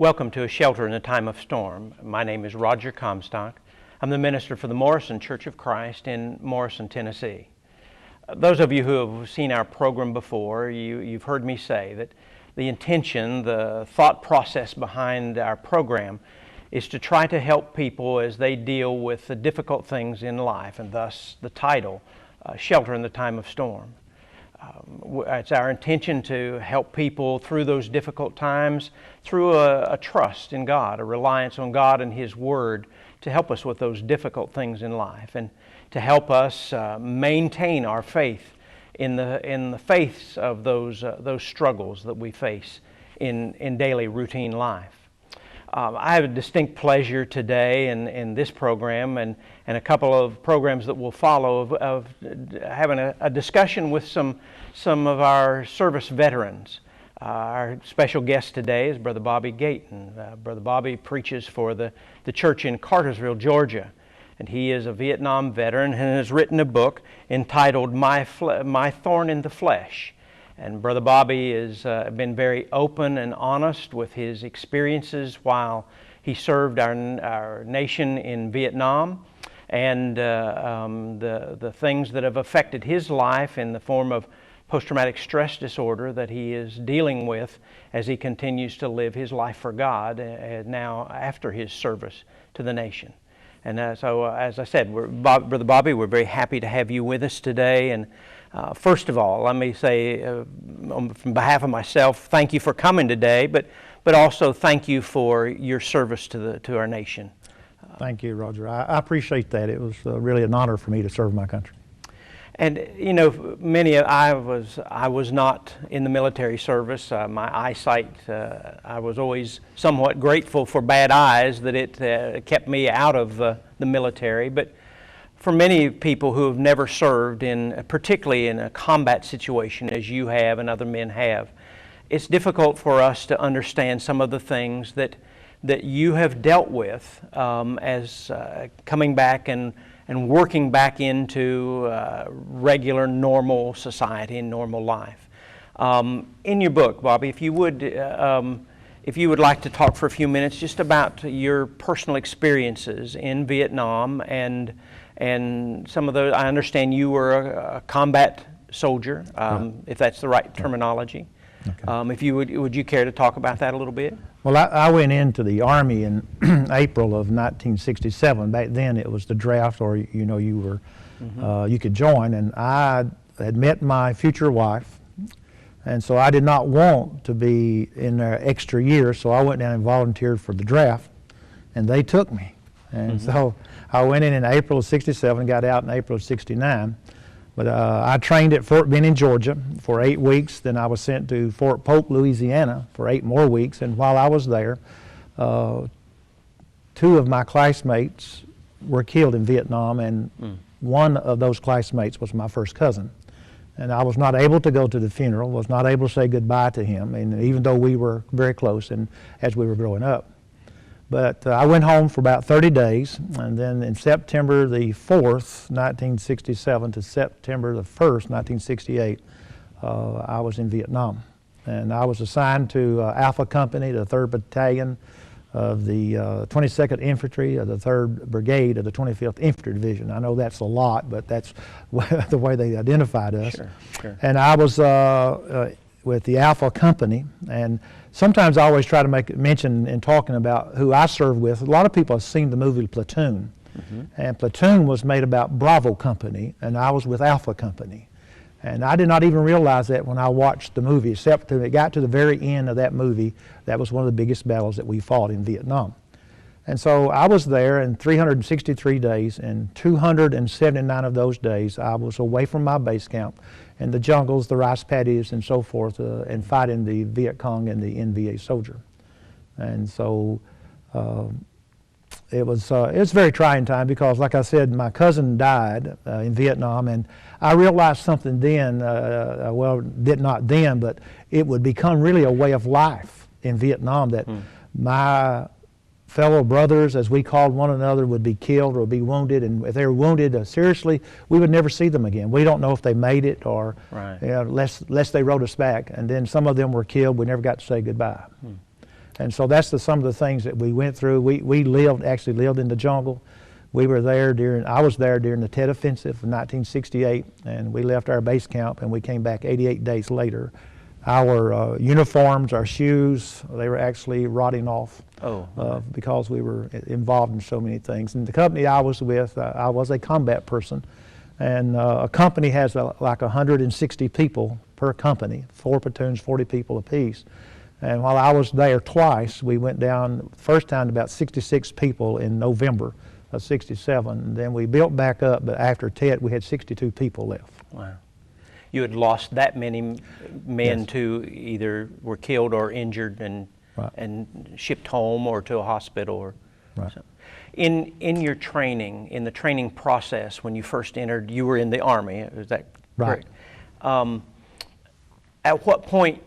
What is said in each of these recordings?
Welcome to A Shelter in the Time of Storm. My name is Roger Comstock. I'm the minister for the Morrison Church of Christ in Morrison, Tennessee. Those of you who have seen our program before, you've heard me say that the intention, the thought process behind our program is to try to help people as they deal with the difficult things in life, and thus the title, Shelter in the Time of Storm. It's our intention to help people through those difficult times through a trust in God, a reliance on God and His Word to help us with those difficult things in life and to help us maintain our faith in the face of those struggles that we face in daily routine life. I have a distinct pleasure today in this program and a couple of programs that will follow of having a discussion with some of our service veterans. Our special guest today is Brother Bobby Gayton. Brother Bobby preaches for the church in Cartersville, Georgia. And he is a Vietnam veteran and has written a book entitled My Thorn in the Flesh. And Brother Bobby has been very open and honest with his experiences while he served our nation in Vietnam and the things that have affected his life in the form of post-traumatic stress disorder that he is dealing with as he continues to live his life for God now after his service to the nation. And so, as I said, Brother Bobby, we're very happy to have you with us today. And first of all, let me say, on behalf of myself, thank you for coming today, but also thank you for your service to our nation. Thank you, Roger. I appreciate that. It was really an honor for me to serve my country. And you know, I was not in the military service. My eyesight, I was always somewhat grateful for bad eyes that it kept me out of the military. But for many people who have never served particularly in a combat situation as you have and other men have, it's difficult for us to understand some of the things that you have dealt with as coming back and working back into regular, normal society and normal life. In your book, Bobby, if you would like to talk for a few minutes just about your personal experiences in Vietnam and some of those. I understand you were a combat soldier, if that's the right terminology. Okay. If you would you care to talk about that a little bit? Well, I went into the Army in April of 1967. Back then it was the draft, or you could join, and I had met my future wife, and so I did not want to be in there extra years, so I went down and volunteered for the draft, and they took me. And so I went in April of 67, got out in April of 69. But I trained at Fort Benning, Georgia for 8 weeks. Then I was sent to Fort Polk, Louisiana for 8 more weeks. And while I was there, 2 of my classmates were killed in Vietnam, and one of those classmates was my first cousin. And I was not able to go to the funeral, was not able to say goodbye to him, and even though we were very close and as we were growing up. But I went home for about 30 days, and then in September the 4th, 1967 to September the 1st, 1968, I was in Vietnam. And I was assigned to Alpha Company, the 3rd Battalion of the 22nd Infantry of the 3rd Brigade of the 25th Infantry Division. I know that's a lot, but that's the way they identified us. Sure. And I was with the Alpha Company, and sometimes I always try to make mention in talking about who I served with. A lot of people have seen the movie Platoon, and Platoon was made about Bravo Company, and I was with Alpha Company. And I did not even realize that when I watched the movie, except when it got to the very end of that movie. That was one of the biggest battles that we fought in Vietnam. And so I was there in 363 days, and 279 of those days I was away from my base camp in the jungles, the rice paddies, and so forth, and fighting the Viet Cong and the NVA soldier. And so it was a very trying time because, like I said, my cousin died in Vietnam, and I realized something then, well, not then, but it would become really a way of life in Vietnam that my fellow brothers, as we called one another, would be killed or be wounded, and if they were wounded seriously, we would never see them again. We don't know if they made it or unless they wrote us back. And then some of them were killed. We never got to say goodbye. And so that's some of the things that we went through. We actually lived in the jungle. We were there I was there during the Tet Offensive of 1968, and we left our base camp and we came back 88 days later. Our uniforms, our shoes, they were actually rotting off because we were involved in so many things. And the company I was with, I was a combat person, and a company has like 160 people per company, 4 platoons, 40 people apiece. And while I was there twice, we went down, first time to about 66 people in November of '67. And then we built back up, but after Tet, we had 62 people left. Wow. You had lost that many men Yes. to either were killed or injured and Right. and shipped home or to a hospital. Or Right. so. In your training, in the training process, when you first entered, you were in the Army. Is that Right. correct? At what point?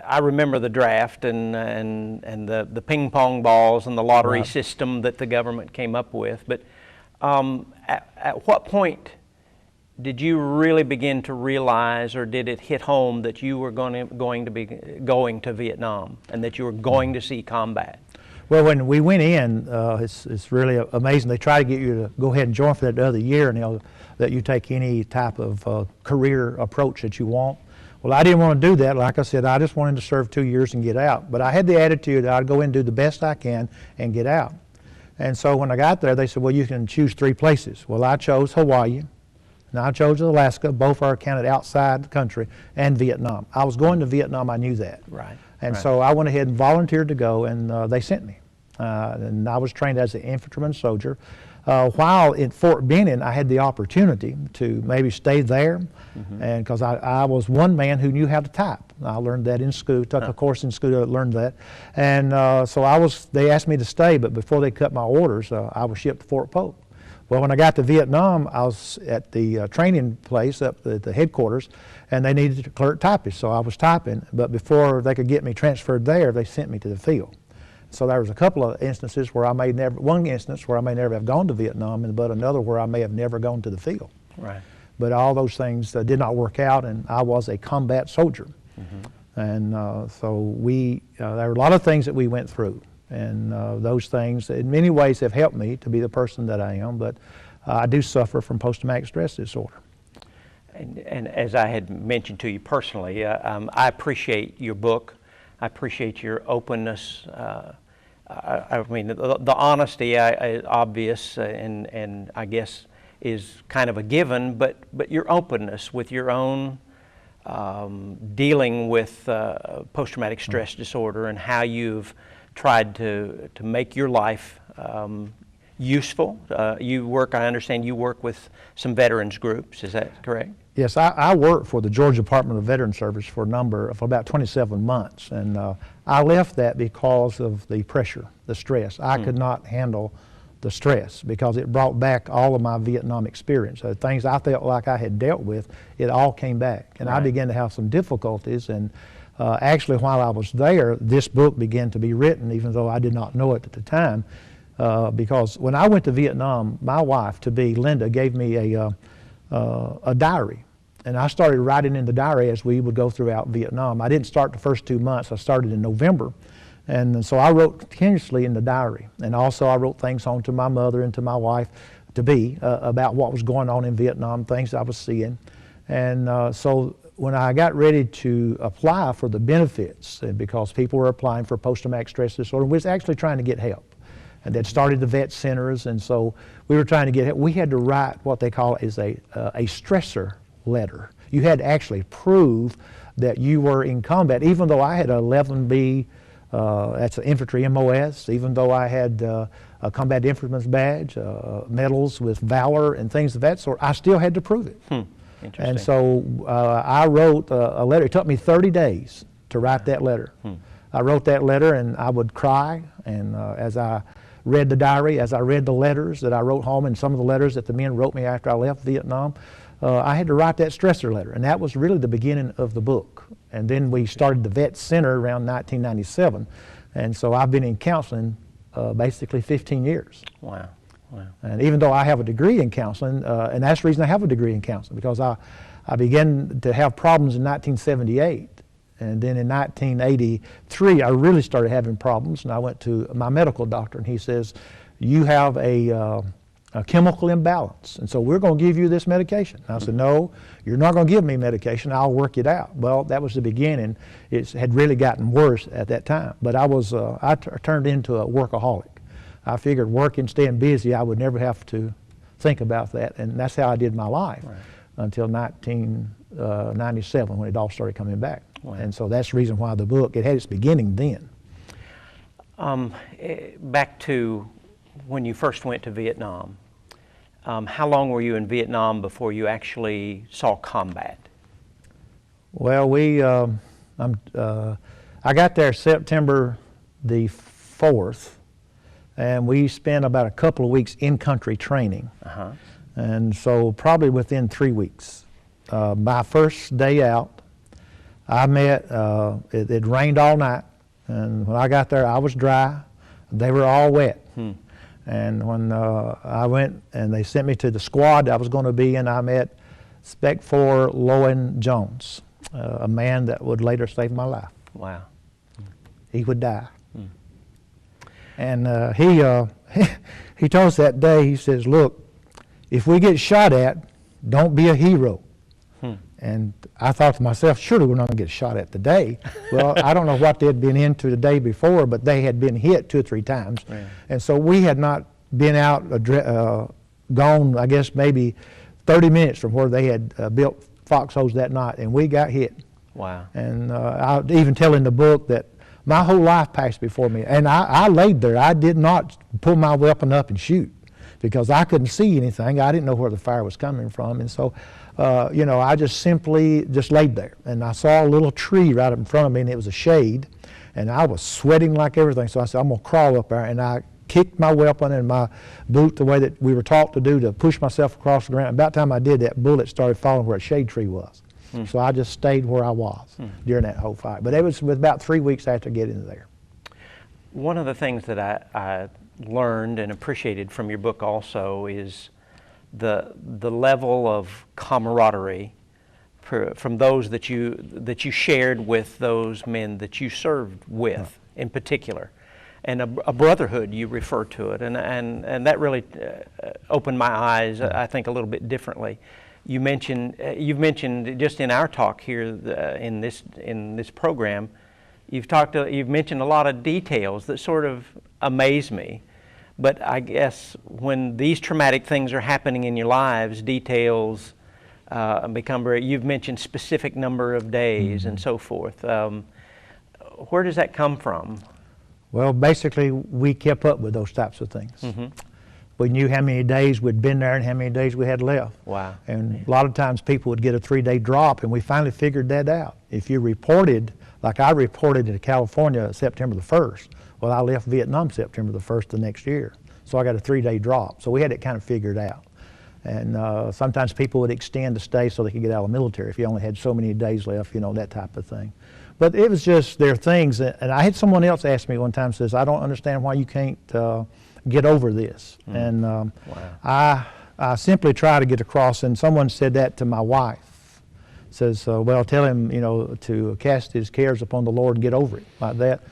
I remember the draft and the ping pong balls and the lottery Right. system that the government came up with. But at what point did you really begin to realize, or did it hit home that you were going to be going to Vietnam and that you were going to see combat? Well, when we went in, it's really amazing. They try to get you to go ahead and join for that other year, and they'll let you take any type of career approach that you want. Well, I didn't want to do that. Like I said, I just wanted to serve 2 years and get out. But I had the attitude that I'd go in and do the best I can and get out. And so when I got there, they said, well, you can choose 3 places. Well, I chose Hawaii, and I chose Alaska. Both are counted outside the country, and Vietnam. I was going to Vietnam. I knew that. Right. And right. so I went ahead and volunteered to go, and they sent me. And I was trained as an infantryman soldier. While in Fort Benning, I had the opportunity to maybe stay there, and because I was one man who knew how to type. I learned that in school, took a course in school to learn that. And so they asked me to stay, but before they cut my orders, I was shipped to Fort Polk. Well, when I got to Vietnam, I was at the training place up at the headquarters, and they needed a clerk typist, so I was typing. But before they could get me transferred there, they sent me to the field. So there was a couple of instances where one instance where I may never have gone to Vietnam, but another where I may have never gone to the field. Right. But all those things did not work out, and I was a combat soldier. And so there were a lot of things that we went through, and those things in many ways have helped me to be the person that I am, but I do suffer from post-traumatic stress disorder. And as I had mentioned to you personally, I appreciate your book. I appreciate your openness. I mean, the honesty is obvious, and I guess is kind of a given. But your openness with your own dealing with post-traumatic stress disorder and how you've tried to make your life useful. I understand you work with some veterans groups. Is that correct? Yes, I worked for the Georgia Department of Veterans Service for about 27 months, and I left that because of the pressure, the stress. I could not handle the stress because it brought back all of my Vietnam experience. Things I felt like I had dealt with, it all came back, and I began to have some difficulties. And actually, while I was there, this book began to be written, even though I did not know it at the time, because when I went to Vietnam, my wife-to-be, Linda, gave me a diary, and I started writing in the diary as we would go throughout Vietnam. I didn't start the first 2 months. I started in November, and so I wrote continuously in the diary, and also I wrote things home to my mother and to my wife-to-be about what was going on in Vietnam, things I was seeing. And so when I got ready to apply for the benefits, because people were applying for post-traumatic stress disorder, we was actually trying to get help. And they'd started the vet centers, and so we were trying to get help. We had to write what they call is a stressor letter. You had to actually prove that you were in combat, even though I had an 11B, that's an infantry MOS, even though I had a combat infantryman's badge, medals with valor and things of that sort, I still had to prove it. Interesting. And so I wrote a letter. It took me 30 days to write that letter. I wrote that letter, and I would cry, and as I read the diary, as I read the letters that I wrote home and some of the letters that the men wrote me after I left Vietnam, I had to write that stressor letter, and that was really the beginning of the book. And then we started the Vet Center around 1997, and so I've been in counseling basically 15 years. Wow. Wow. And even though I have a degree in counseling, and that's the reason I have a degree in counseling, because I began to have problems in 1978, And then in 1983, I really started having problems, and I went to my medical doctor, and he says, you have a chemical imbalance, and so we're going to give you this medication. And I said, no, you're not going to give me medication. I'll work it out. Well, that was the beginning. It had really gotten worse at that time, but I turned into a workaholic. I figured working, staying busy, I would never have to think about that, and that's how I did my life until 1997 when it all started coming back. Wow. And so that's the reason why the book, it had its beginning then. Back to when you first went to Vietnam, how long were you in Vietnam before you actually saw combat? Well, I got there September the 4th, and we spent about a couple of weeks in-country training. And so probably within 3 weeks. My first day out, I met, it rained all night, and when I got there, I was dry. They were all wet. And when I went and they sent me to the squad I was going to be in, I met Spec 4 Lowen Jones, a man that would later save my life. Wow. He would die. And he told us that day, he says, look, if we get shot at, don't be a hero. And I thought to myself, surely we're not going to get shot at today. Well, I don't know what they had been into the day before, but they had been hit 2 or 3 times. Yeah. And so we had not been out, gone, I guess, maybe 30 minutes from where they had built foxholes that night, and we got hit. Wow. And I even tell in the book that my whole life passed before me. And I laid there. I did not pull my weapon up and shoot because I couldn't see anything. I didn't know where the fire was coming from. And so, you know, I just simply laid there. And I saw a little tree right in front of me, and it was a shade. And I was sweating like everything. So I said, I'm going to crawl up there. And I kicked my weapon and my boot the way that we were taught to do, to push myself across the ground. About the time I did that, bullet started falling where a shade tree was. So I just stayed where I was during that whole fight. But it was about 3 weeks after getting there. One of the things that I learned and appreciated from your book also is the level of camaraderie from those that you shared with those men that you served with in particular, and a brotherhood, you refer to it, and that really opened my eyes, I think, a little bit differently. You've mentioned just in our talk here in this program, you've mentioned a lot of details that sort of amaze me. But I guess when these traumatic things are happening in your lives, details become very. You've mentioned specific number of days and so forth. Where does that come from? Well, basically, we kept up with those types of things. We knew how many days we'd been there and how many days we had left. Wow. And a lot of times people would get a 3-day drop, and we finally figured that out. If you reported, like I reported to California September the 1st, well, I left Vietnam September the 1st the next year. So I got a 3-day drop. So we had it kind of figured out. And sometimes people would extend to stay so they could get out of the military if you only had so many days left, you know, that type of thing. But it was just, there are things, and I had someone else ask me one time, says, I don't understand why you can't get over this. And wow. I simply try to get across, and someone said that to my wife. Says, well, tell him, you know, to cast his cares upon the Lord and get over it, like that.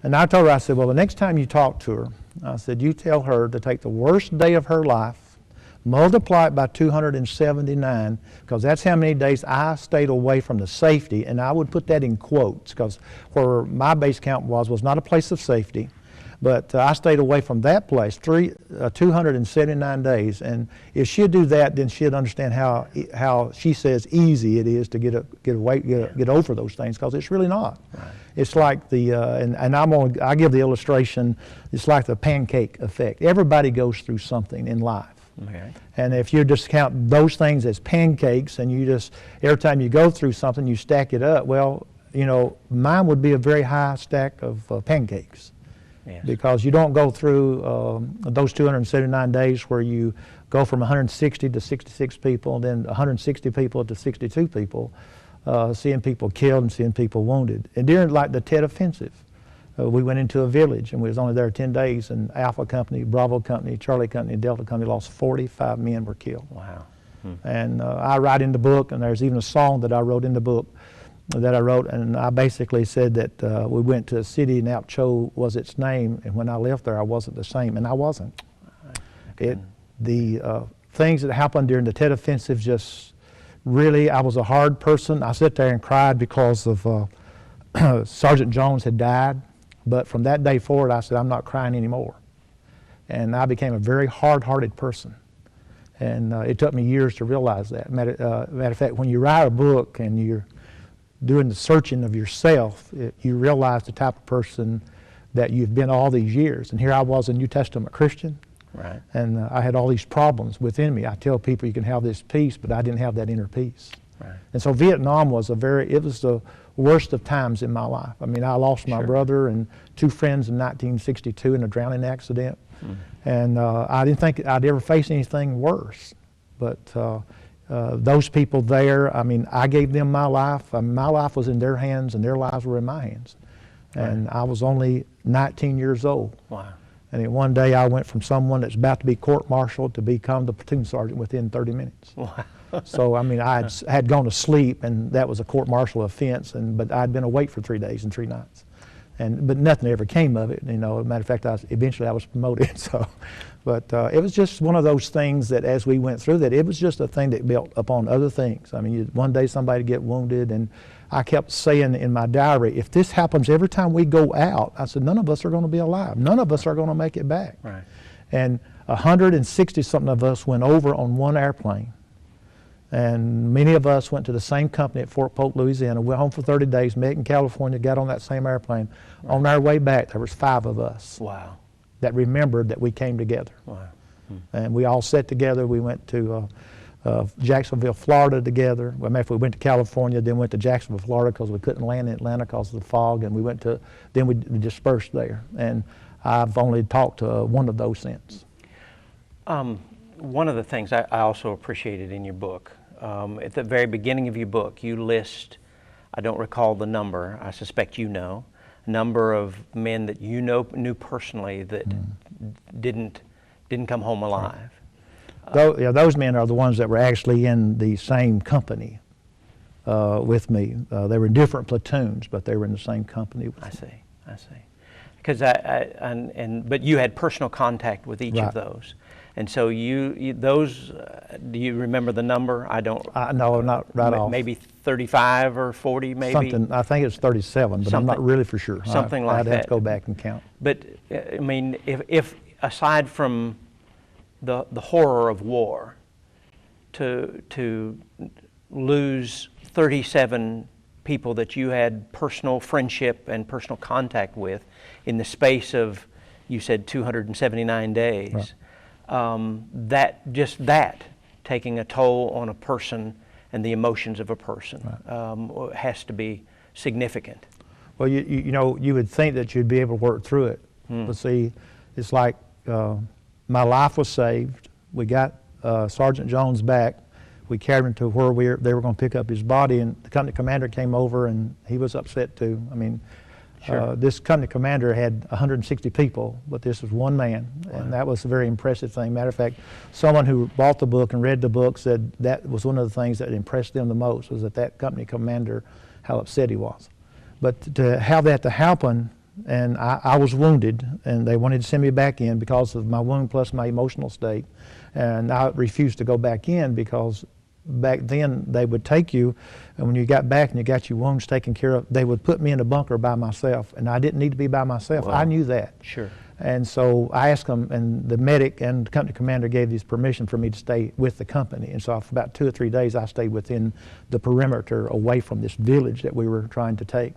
And I told her, I said, well, the next time you talk to her, I said, you tell her to take the worst day of her life, multiply it by 279, because that's how many days I stayed away from the safety, and I would put that in quotes, because where my base camp was not a place of safety. But I stayed away from that place 279 days, and if she'd do that, then she'd understand how she says easy it is to get over those things, because it's really not. Right. It's like the I give the illustration. It's like the pancake effect. Everybody goes through something in life, okay. And if you just count those things as pancakes, and you just every time you go through something you stack it up, well, you know, mine would be a very high stack of pancakes. Yes. Because you don't go through those 279 days where you go from 160 to 66 people, and then 160 people to 62 people, seeing people killed and seeing people wounded. And during like the Tet Offensive, we went into a village, and we was only there 10 days, and Alpha Company, Bravo Company, Charlie Company, Delta Company lost 45 men were killed. Wow. And I write in the book, and there's even a song that I wrote in the book, that I wrote, and I basically said that we went to a city and Cho was its name, and when I left there I wasn't the same, and I wasn't. The things that happened during the Tet Offensive just really, I was a hard person. I sat there and cried because of Sergeant Jones had died, but from that day forward I said I'm not crying anymore. And I became a very hard-hearted person. And it took me years to realize that. Matter of fact, when you write a book and you're doing the searching of yourself, you realize the type of person that you've been all these years. And here I was, a New Testament Christian, right. And I had all these problems within me. I tell people you can have this peace, but I didn't have that inner peace. Right. And so Vietnam was it was the worst of times in my life. I mean, I lost my brother and 2 friends in 1962 in a drowning accident. And I didn't think I'd ever face anything worse. But those people there, I mean, I gave them my life. I mean, my life was in their hands and their lives were in my hands. And I was only 19 years old. Wow. And then one day I went from someone that's about to be court-martialed to become the platoon sergeant within 30 minutes. Wow. So, I mean, I had gone to sleep, and that was a court-martial offense, but I'd been awake for 3 days and 3 nights. But nothing ever came of it. You know, as a matter of fact, eventually I was promoted. So, but it was just one of those things that as we went through that, it was just a thing that built upon other things. I mean, one day somebody get wounded, and I kept saying in my diary, if this happens every time we go out, I said, none of us are going to be alive. None of us are going to make it back. Right. And 160-something of us went over on one airplane. And many of us went to the same company at Fort Polk, Louisiana, went home for 30 days, met in California, got on that same airplane. Right. On our way back, there was 5 of us. Wow. That remembered that we came together. Wow. And we all sat together. We went to Jacksonville, Florida together. Well, if we went to California, then went to Jacksonville, Florida because we couldn't land in Atlanta because of the fog, and then we dispersed there. And I've only talked to one of those since. One of the things I also appreciated in your book, at the very beginning of your book, you list, I don't recall the number, I suspect you know, number of men that you knew personally that didn't come home alive. Those men are the ones that were actually in the same company with me. They were in different platoons, but they were in the same company with me. I see. Because but you had personal contact with each of those. And so those, do you remember the number? I don't. No, not right off. Maybe 35 or 40, maybe? Something, I think it's 37, but I'm not really for sure. Something like that. I'd have to go back and count. But, I mean, if aside from the horror of war, to lose 37 people that you had personal friendship and personal contact with in the space of, you said, 279 days, right. That taking a toll on a person and the emotions of a person has to be significant. Well, you know, you would think that you'd be able to work through it. But see, it's like my life was saved. We got Sergeant Jones back. We carried him to where they were going to pick up his body, and the company commander came over, and he was upset too. I mean, this company commander had 160 people, but this was one man, and that was a very impressive thing. Matter of fact, someone who bought the book and read the book said that was one of the things that impressed them the most, was that company commander, how upset he was. But to have that to happen, and I was wounded, and they wanted to send me back in because of my wound plus my emotional state, and I refused to go back in because back then they would take you, and when you got back and you got your wounds taken care of, they would put me in a bunker by myself, and I didn't need to be by myself. Wow. I knew that. Sure. And so I asked them, and the medic and the company commander gave these permission for me to stay with the company. And so for about 2 or 3 days, I stayed within the perimeter away from this village that we were trying to take.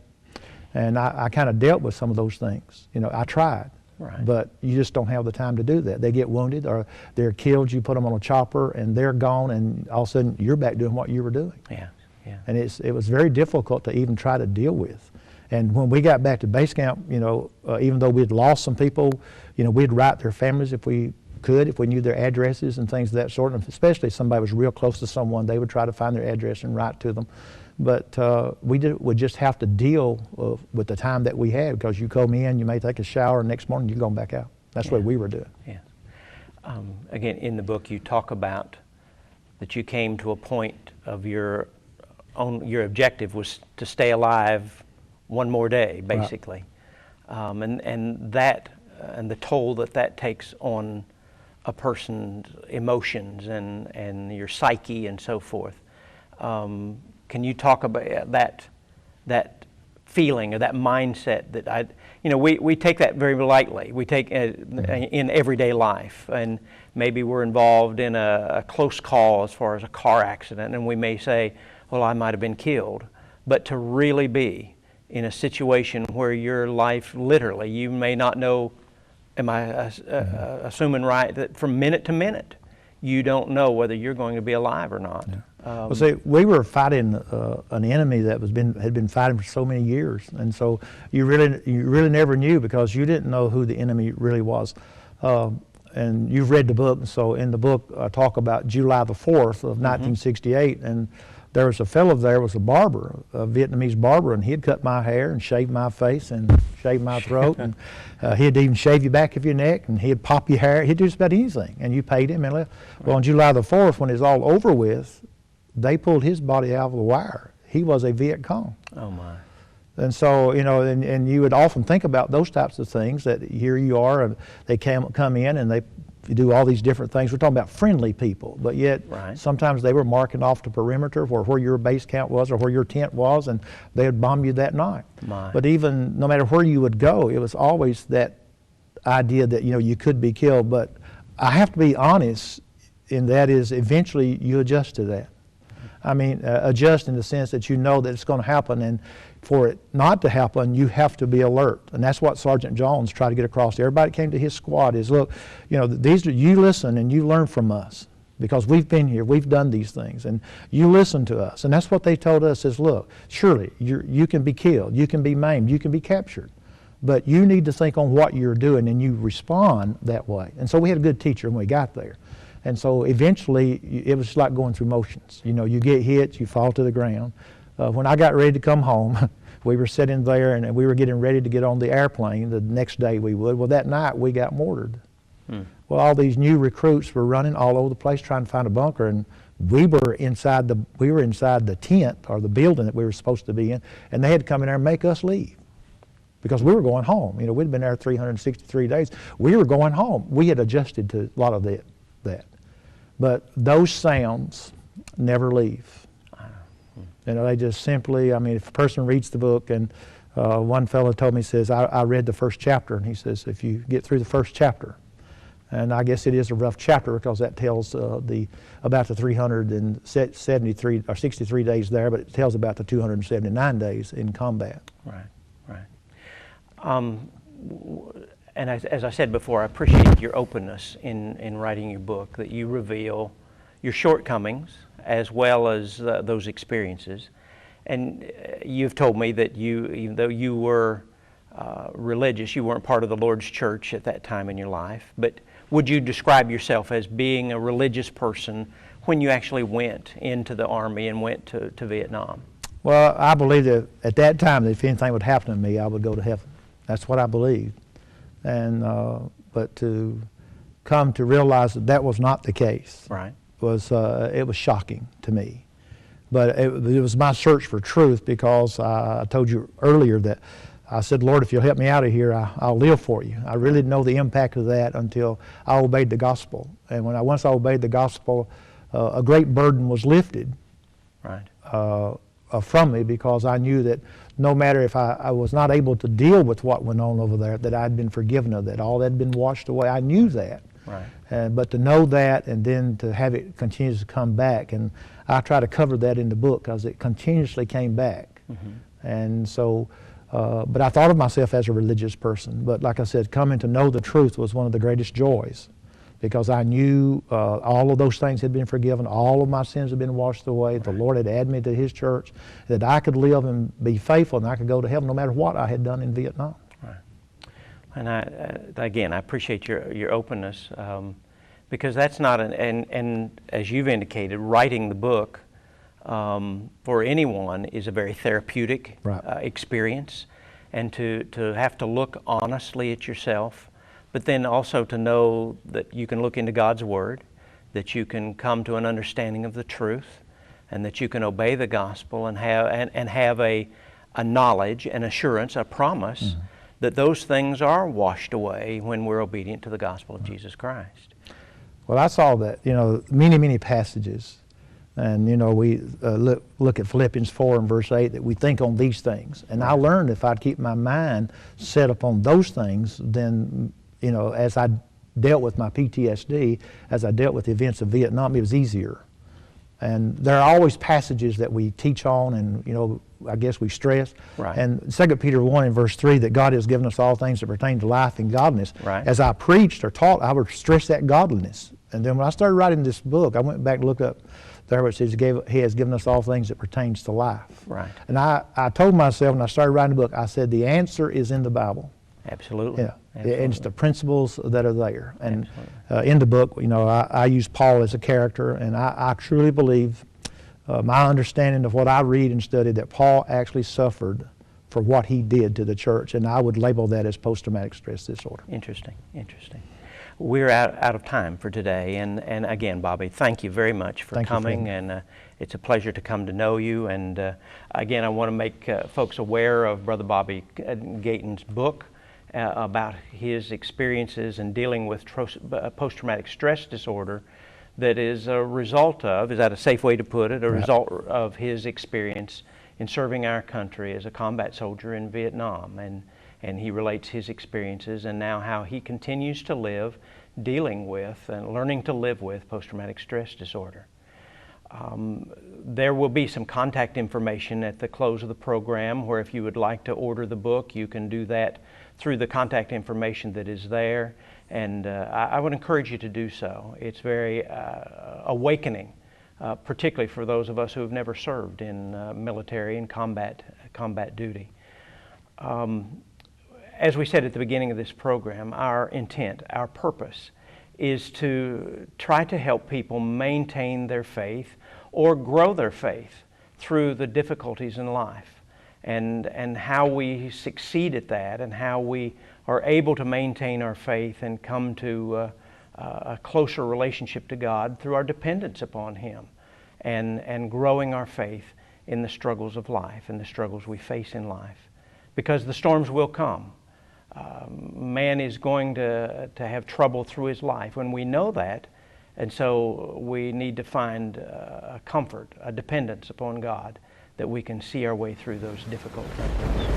And I kind of dealt with some of those things. You know, I tried. Right. But you just don't have the time to do that. They get wounded or they're killed, you put them on a chopper, and they're gone, and all of a sudden you're back doing what you were doing. Yeah, yeah. And it was very difficult to even try to deal with. And when we got back to base camp, you know, even though we'd lost some people, you know, we'd write their families if we could, if we knew their addresses and things of that sort. And especially if somebody was real close to someone, they would try to find their address and write to them. But we just have to deal with the time that we had, because you come in, you may take a shower, and next morning you're going back out. That's what we were doing. Yeah. Again, in the book, you talk about that you came to a point of your your objective was to stay alive one more day, basically. Right. And the toll that takes on a person's emotions and your psyche and so forth. Can you talk about that feeling or that mindset that we take that very lightly. We take in everyday life, and maybe we're involved in a close call as far as a car accident, and we may say, well, I might have been killed. But to really be in a situation where your life, literally, you may not know, am I assuming right, that from minute to minute, you don't know whether you're going to be alive or not. Yeah. Well, see, we were fighting an enemy that had been fighting for so many years, and so you really never knew, because you didn't know who the enemy really was. And you've read the book, and so in the book I talk about July the 4th of 1968, and there was a fellow there, was a barber, a Vietnamese barber, and he'd cut my hair and shave my face and shave my throat, and he'd even shave you back of your neck, and he'd pop your hair. He'd do just about anything, and you paid him and left. Well, on July the 4th, when it's all over with, they pulled his body out of the wire. He was a Viet Cong. Oh my. And so, and you would often think about those types of things, that here you are, and they come in and they do all these different things. We're talking about friendly people, but yet sometimes they were marking off the perimeter where your base camp was or where your tent was, and they would bomb you that night. But even no matter where you would go, it was always that idea that you could be killed. But I have to be honest, and that is, eventually you adjust to that. I mean, adjust in the sense that you know that it's going to happen, and for it not to happen, you have to be alert. And that's what Sergeant Jones tried to get across to everybody that came to his squad is, look, you listen and you learn from us, because we've been here, we've done these things, and you listen to us. And that's what they told us is, look, surely you can be killed, you can be maimed, you can be captured, but you need to think on what you're doing, and you respond that way. And so we had a good teacher when we got there. And so eventually, it was like going through motions. You get hit, you fall to the ground. When I got ready to come home, we were sitting there and we were getting ready to get on the airplane the next day we would. Well, that night we got mortared. Well, all these new recruits were running all over the place trying to find a bunker, and we were inside the tent or the building that we were supposed to be in, and they had to come in there and make us leave, because we were going home. We'd been there 363 days. We were going home. We had adjusted to a lot of that. But those sounds never leave. They just simply, if a person reads the book, and one fellow told me, says, I read the first chapter, and he says, if you get through the first chapter, and I guess it is a rough chapter because that tells about the 373 or 63 days there, but it tells about the 279 days in combat. Right. And as I said before, I appreciate your openness in writing your book, that you reveal your shortcomings as well as those experiences. And you've told me that even though you were religious, you weren't part of the Lord's church at that time in your life. But would you describe yourself as being a religious person when you actually went into the Army and went to Vietnam? Well, I believe that at that time, that if anything would happen to me, I would go to heaven. That's what I believed. And but to come to realize that was not the case, was it was shocking to me. But it was my search for truth, because I told you earlier that I said, Lord, if you'll help me out of here, I'll live for you. I really didn't know the impact of that until I obeyed the gospel. And once I obeyed the gospel, a great burden was lifted from me, because I knew that no matter if I was not able to deal with what went on over there, that I'd been forgiven of that. All that had been washed away. I knew that. But to know that, and then to have it continue to come back, and I try to cover that in the book because it continuously came back. And so, but I thought of myself as a religious person. But like I said, coming to know the truth was one of the greatest joys, because I knew all of those things had been forgiven, all of my sins had been washed away. The Lord had added me to His church, that I could live and be faithful, and I could go to heaven no matter what I had done in Vietnam. And again, I appreciate your openness, because that's not and as you've indicated, writing the book for anyone is a very therapeutic experience, and to have to look honestly at yourself, but then also to know that you can look into God's Word, that you can come to an understanding of the truth, and that you can obey the gospel and have a knowledge, an assurance, a promise that those things are washed away when we're obedient to the gospel of Jesus Christ. Well, I saw that, many, many passages. And, we look at Philippians 4 and verse 8, that we think on these things. And I learned if I'd keep my mind set upon those things, then, as I dealt with my PTSD, as I dealt with the events of Vietnam, it was easier. And there are always passages that we teach on and, I guess we stress. Right. And 2 Peter 1 and verse 3, that God has given us all things that pertain to life and godliness. Right. As I preached or taught, I would stress that godliness. And then when I started writing this book, I went back and looked up there where it says He has given us all things that pertains to life. Right. And I told myself when I started writing the book, I said the answer is in the Bible. Absolutely. Yeah. Absolutely. And it's the principles that are there. And in the book, I use Paul as a character, and I truly believe, my understanding of what I read and study, that Paul actually suffered for what he did to the church, and I would label that as post-traumatic stress disorder. Interesting. We're out of time for today, and again, Bobby, thank you very much for coming, and it's a pleasure to come to know you. And again, I want to make folks aware of Brother Bobby Gayton's book about his experiences in dealing with post-traumatic stress disorder that is a result of, is that a safe way to put it, a result of his experience in serving our country as a combat soldier in Vietnam. And he relates his experiences and now how he continues to live dealing with and learning to live with post-traumatic stress disorder. There will be some contact information at the close of the program where if you would like to order the book, you can do that through the contact information that is there. And I would encourage you to do so. It's very awakening, particularly for those of us who have never served in military and combat duty. As we said at the beginning of this program, our intent, our purpose is to try to help people maintain their faith or grow their faith through the difficulties in life, and how we succeed at that, and how we are able to maintain our faith and come to a closer relationship to God through our dependence upon Him, and growing our faith in the struggles of life and the struggles we face in life. Because the storms will come. Man is going to have trouble through his life when we know that, and so we need to find a comfort, a dependence upon God, that we can see our way through those difficult things.